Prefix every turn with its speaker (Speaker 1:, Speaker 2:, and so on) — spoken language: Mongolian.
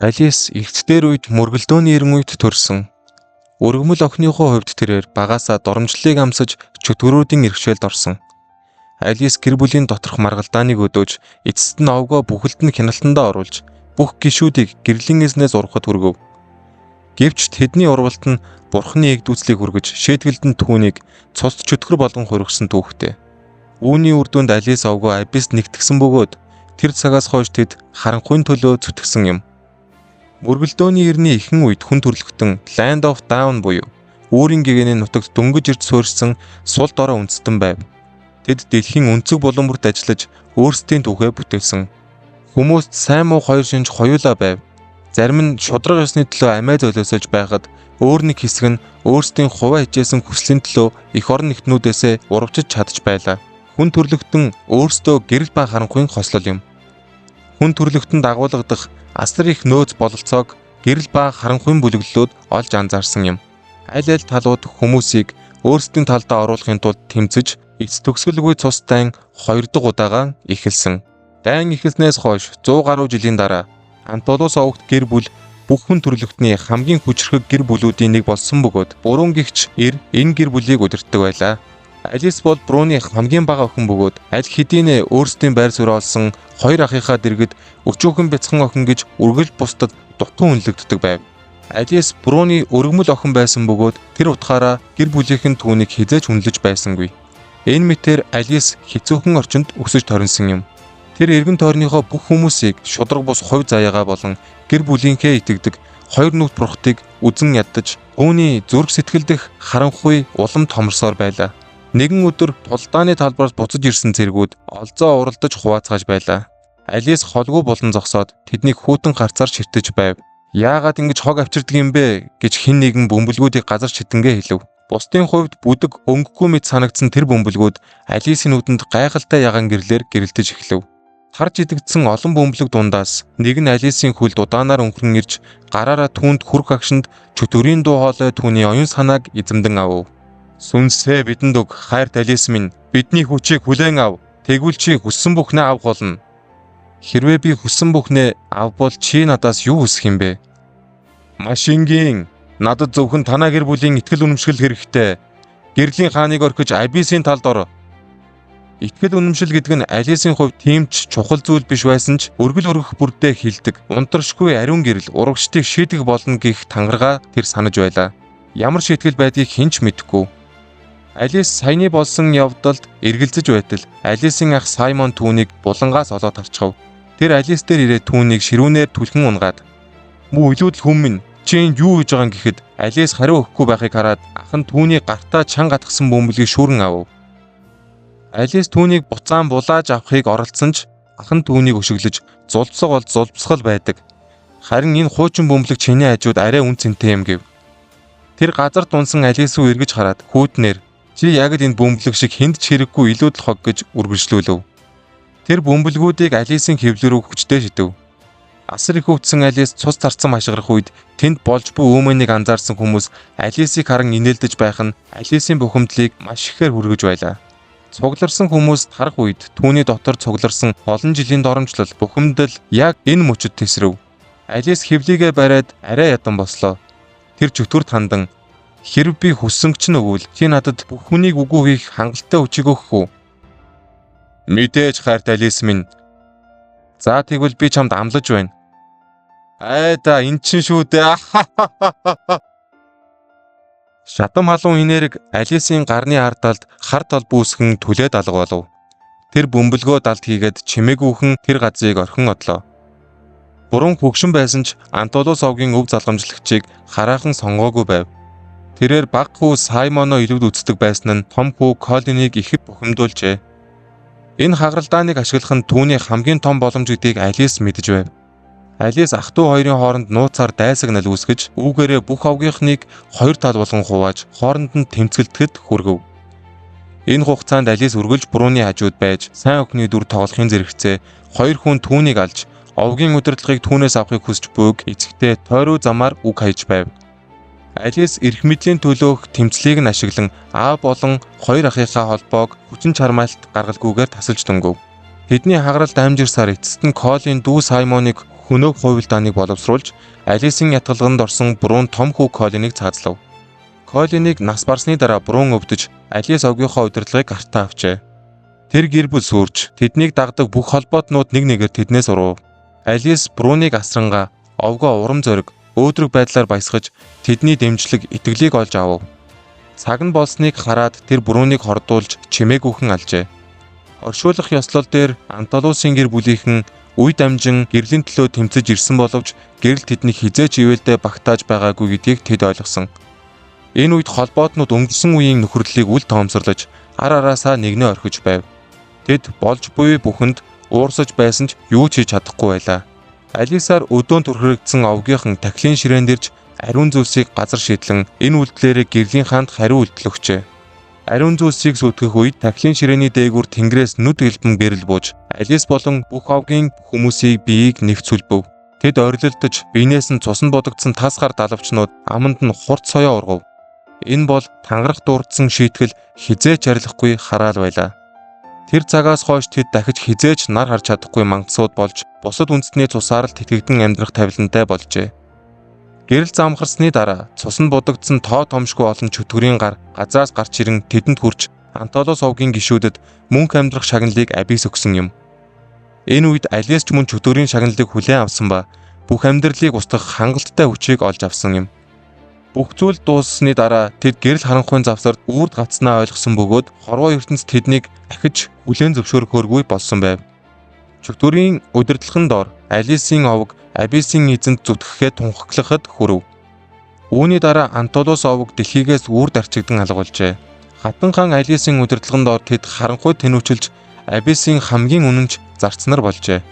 Speaker 1: Алис эгцдэр үед мөргөлдөөний эрен үед төрсөн. Өргөмөл охиныхоо хувьд тэрээр багаасаа доромжлыг амсаж чөтгөрүүдийн иргэшээлд орсон. Алис гэр бүлийн доторх маргалдааныг өдөөж, эцэст нь овгоо бүхэлд нь хяналтандаа оруулж, бүх гишүүдийг гэрлийн эзнээс урахад хүргэв. Гэвч тэдний урвалт нь бурхны эгдүүцлийг хүргэж, шийтгэлд нь түүнийг цусд чөтгөр болгон хөргөсөн түүхтэй. Үүний үр дүнд Алис овгоо Абис нэгтгсэн бөгөөд тэр цагаас хойш тэд харанхуйн төлөө зүтгэсэн юм. Мөргөлдөөний эртний ихэнх үед хүн төрлөختөн Land of Down буюу үүрийн гэгэний нутагт дөнгөж ирж суурьсан сул дорой үндэстэн байв. Тэд дэлхийн өнцөг булан бүрт ажиллаж өөрсдийн түүхээ бүтээсэн. Хүмүүст сайн муу хоёр шинж хоёулаа байв. Зарим нь шудраг ёсны төлөө амиа золиосож байхад өөр нэг хэсэг нь өөрсдийн хуваа хичээсэн хүслийн төлөө эх орон нэгтнүүдээсээ урвчиж чадж байлаа. Хүн төрлөختөн өөрсдөө гэрэл ба харанхуйн хослол юм. Хүн төрлөختөнд дагуулгадах асар их нөөц бололцоог гэрэл ба харанхуйн бүлэглэлүүд олж анзаарсан юм. Аль аль талууд хүмүүсийг өөрсдийн талдаа оруулахын тулд тэмцэж, эц төгсгөлгүй цус дайн 2 дахь удаага эхэлсэн. Дайн эхэлснээс хойш 100 гаруй жилийн дараа Антулус овогт гэр бүл бүх хүн төрлөختний хамгийн хүчрхэг гэр бүлүүдийн нэг болсон бөгөөд буруун гихч энэ гэр бүлийг удирддаг байлаа. Алис бол Бруны хамгийн бага охин бөгөөд аль хэдийнэ өөрсдийн байр суурь олсон хоёр ахыхаа дэргэд өчүүхэн бяцхан охин гэж үргэлж бусдад дутуу үнэлэгддэг байв. Алис Бруны өргөмөл охин байсан бөгөөд тэр утгаараа гэр бүлийнхэн түүнийг хизээж хүндлэж байсангүй. Энэ мэтээр Алис хэцүүхэн орчинд өсөж торинсон юм. Тэр эргэн тойрныхоо бүх хүмүүсийг шудраг бус хувь заяагаа болон гэр бүлийнхээ итгэдэг хоёр нүгт бурхтыг үзэн ядаж үүний зүрх сэтгэл дэх харанхуй улам томорсоор байлаа. Нэгэн өдөр тулдааны талбараас буцаж ирсэн цэргүүд олзоо уралдаж хуваацгааж байлаа. Алис холгүй булан зогсоод тэднийг хүүтэн харцаар ширтэж байв. Яагаад ингэж хог авчирдаг юм бэ гэж хэн нэгэн бөмбөлгүүдийг газар шитэнгээ хэлв. Бусдын хувьд бүдэг өнгөгүй мэт санагдсан тэр бөмбөлгүүд Алисийн нүдэнд гайхалтай ягаан гэрлээр гэрэлтэж эхлэв. Харж идэгдсэн олон бөмбөлөг дундаас нэг нь Алисийн хөлд удаанаар өнхрөн ирж гараараа түүнд хүрх агшинд чөтгөрийн дуу хоолой түүний оюун санааг эзэмдэн авав. Сүнсээ бидэнд өг хайрт Алис минь, бидний хүчийг хүлээн ав. Тэгвэл чи хүссэн бүхнээ авах болно. Хэрвээ би хүссэн бүхнээ авбол чи надаас юу хүсэх юм бэ? Маш энгийн. Надад зөвхөн танаа гэр бүлийн итгэл үнэмшил хэрэгтэй. Гэрлийн хааныг орхиж Абисийн талд ор. Итгэл үнэмшил гэдэг нь Алисийн хувьд тийм ч чухал зүйл биш байсан ч өргөл өргөх бүрдээ хилдэг. Унтрашгүй ариун гэрэл урагчдыг шийдэх болно гэх тангараа тэр санаж байлаа. Ямар шийтгэл байдгийг хэн ч мэдэхгүй. Алис саяны болсон явдалд эргэлзэж байтал Алисийн ах Саймон түүнийг булангаас олоод харчав. Тэр Алис дээр ирээд түүнийг ширүүнээр түлхэн унгаад "Муу илүүдл хүм минь, чи энд юу хийж байгаа юм?" гэхэд Алис хариу өгөхгүй байхыг хараад ах нь түүний гартаа чанга гатгсан бөмбөлгийг шүүрэн авав. Алис түүнийг буцаан булааж авахыг оролдсон ч ах нь түүнийг өшөглөж зулбсаг бол зулбсгал байдаг. Харин энэ хуучин бөмбөлөг чиний хажууд арай үн цэнтэй юм гэв. Тэр газар дунсан Алис руу эргэж хараад хүүтнэр "Чи яг л энэ бөмбөлөг шиг хэнд ч хэрэггүй илүүдл хог" гэж үргэлжлүүлв. Тэр бөмбөлгүүдийг Алисийн хэвлэр рүү хүчтэй шидэв. Асар их өвдсөн Алис цус тарцсан хашгирах үед тэнд болж буй өөмөнийг анзаарсан хүмүүс Алисийг харан инээлдэж байх нь Алисийн бухимдлыг маш ихээр хүргэж байлаа. Цугларсан хүмүүс харах үед түүний дотор цугларсан олон жилийн доромжлол бухимдал яг энэ мөчөд тесрэв. Алис хэвлийгээ бариад арай ядан бослоо. Тэр чөтгөрт хандан "Хэрв би хүссэн ч нөгөөл чи надад бүх хүнийг үгүй хийх хангалттай хүчийг өгөх үү?" "Мэдээж хайрт Алис минь." "За тэгвэл би чамд амлаж байна." "Айда эн чин шүү дээ." Шатам халуун инээрэг Алисийн гарны ард талд хар тал бүүсгэн түлээд алга болов. Тэр бөмбөлгөө далд хийгээд чимээгүйхэн тэр газрыг орхин одлоо. Буруу хөгшин байсан ч Антулус овгийн өв залгамжлагчийг хараахан сонгоогүй байв. Тэрээр баг хүү Саймоно илүүд үздэг байсан нь том хүү Колинийг ихэд бухимдуулжээ. Энэ хагаралдааныг ашиглах нь түүний хамгийн том боломж гэдгийг Алис мэдэж байв. Алис ах トゥ хоёрын хооронд нууцаар дайсагнал үүсгэж, үүгээрээ бүх овгийнхныг хоёр тал болгон хувааж, хооронд нь тэмцгэлтэд хүргэв. Энэ хугацаанд Алис үргэлж Бруны хажууд байж, сайн охины дүр тоглохын зэрэгцээ хоёр хүн түүнийг алж, овгийн удирдлагыг түүнээс авахыг хүсч буйг эцэгтэй тойруу замаар үг хайж байв. Алис эрх мэдлийн төлөөх тэмцлийг нь ашиглан аав болон хоёр ахыхаа холбоог хүчин чармайлт гаргалгүйгээр тасалж дөнгөв. Тэдний хагаралд амжирсаар эцэст нь Колын дүү Саймоныг хөнөөх хувилдааныг боловсруулж Алисын ятгалганд орсон бурууны том хүү Колиныг цаазлав. Колиныг нас барсны дараа буруун өвдөж Алис овгийнхоо удирдлагыг гартаа авчээ. Тэр гэр бүл сүрж тэднийг дагдаг бүх холбоотнууд нэг нэгээр тэднээс уруув. Алис бурууныг асрангаа овгоо урам зориг өөдрөг байдлаар баясгаж тэдний дэмжлэг итгэлийг олж авав. Цаг нь болсныг хараад тэр бурууныг хордуулж чимээгүйхэн алжээ. Оршуулах ёслол дээр Анталусын гэр бүлийнхэн үе дамжин гэрлийн төлөө тэмцэж ирсэн боловч гэрэл тэднийг хизээч ивэлдээ багтааж байгаагүй гэдгийг тэд ойлгосон. Энэ үед холбоотнууд өнгөрсөн үеийн нөхөрлөлийг үл тоомсорлож ар араасаа нэгнээ орхиж байв. Тэд болж буй бүхэнд уурсаж байсан ч юу ч хийж чадахгүй байлаа. Алисаар өдөөн түрхрэгдсэн овгийнхан тахилын ширээн дэрж ариун зүйлсийг газар шийдлэн энэ үйлдэлээрээ гэрлийн хаанд хариу үйлдэл өгчээ. Ариун зүйлсийг сүтгэх үед тахилын ширээний дээгүүр тэнгэрээс нүд гэлбэн гэрэл бууж Алис болон бүх овгийн хүмүүсийг биеийг нэвцүүлбэв. Тэд орилолдож биенээс нь цусан бодогдсон тас гар далавчнууд аманд нь хурц соёо ургав. Энэ бол тангарах дурдсан шийтгэл хизээч арилахгүй хараал байлаа. Тэр цагаас хойш тэд дахиж хизээч нар харж чадахгүй мангасууд болж бусад үндэстний цусаар л тэтгэгдэн амьдрах тавилантай болжээ. Гэрэл замхарсны дараа цуснд будагдсан тоо томшгүй олон чөтгөрийн гар газраас гарч ирэн тэдэнд хүрч Анталус овгийн гишүүдэд мөнх амьдрах шагналыг абис өгсөн юм. Энэ үед Алис ч мөн чөтгөрийн шагналыг хүлээн авсан ба бүх амьдралыг устгах хангалттай хүчийг олж авсан юм. Бүх зүйл дууссаны дараа тэд гэрэл харанхуйн завсарт үрд гацснаа ойлгосон бөгөөд хорвоо ертөнц тэднийг дахиж хүлээн зөвшөөрөхөөргүй болсон байв. Чөтгөрийн удирдлагын дор Алисын овг Абисын эзэнт зүтгэхэд тунхаглахад хүрэв. Үүний дараа Анталус овг дэлхийгээс үрд арчигдан алгуулжээ. Хатан хаан Алисын удирдлагын дор тэд харанхуйд тэнүүчилж Абисын хамгийн үнэнч зарцнаар болжээ.